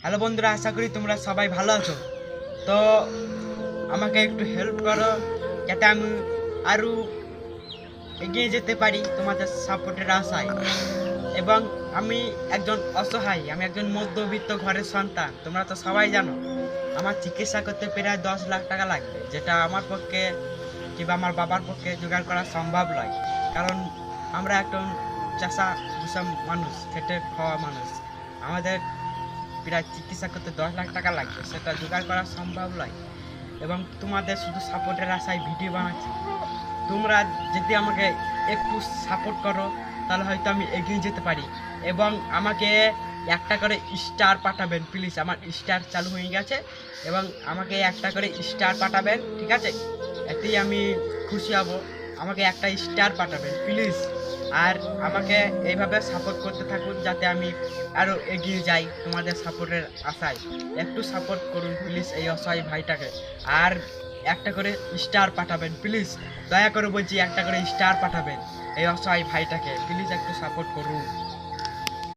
Hello বন্ধুরা, আশা করি তোমরা সবাই ভালো আছো। তো আমাকে একটু হেল্প করো যাতে আমি আরও এগিয়ে যেতে পারি তোমাদের সাপোর্টের আশায়। এবং আমি একজন অসহায়, আমি একজন মধ্যবিত্ত ঘরের সন্তান। তোমরা তো সবাই জানো আমার চিকিৎসা করতে প্রায় 10 লাখ টাকা লাগবে, যেটা আমার পক্ষে কিংবা আমার বাবার পক্ষে জোগাড় করা সম্ভব নয়। কারণ আমরা একজন চাষা ভুষা মানুষ, খেটে খাওয়া মানুষ। আমাদের প্রায় চিকিৎসা করতে 10 লাখ টাকা লাগবে, সেটা জোগাড় করা সম্ভব নয়। এবং তোমাদের শুধু সাপোর্টের আশায় ভিডিও বানাচ্ছি। তোমরা যদি আমাকে একটু সাপোর্ট করো তাহলে হয়তো আমি এগিয়ে যেতে পারি। এবং আমাকে একটা করে স্টার পাঠাবেন প্লিজ। আমার স্টার চালু হয়ে গেছে এবং আমাকে একটা করে স্টার পাঠাবেন, ঠিক আছে? এতেই আমি খুশি হব। আমাকে একটা স্টার পাঠাবেন প্লিজ। আর আমাকে এইভাবে সাপোর্ট করতে থাকুন যাতে আমি আরও এগিয়ে যাই তোমাদের সাপোর্টের আশায়। একটু সাপোর্ট করুন প্লিজ এই অসহায় ভাইটাকে। আর একটা করে স্টার পাঠাবেন প্লিজ, দয়া করে বলছি, একটা করে স্টার পাঠাবেন এই অসহায় ভাইটাকে। প্লিজ একটু সাপোর্ট করুন।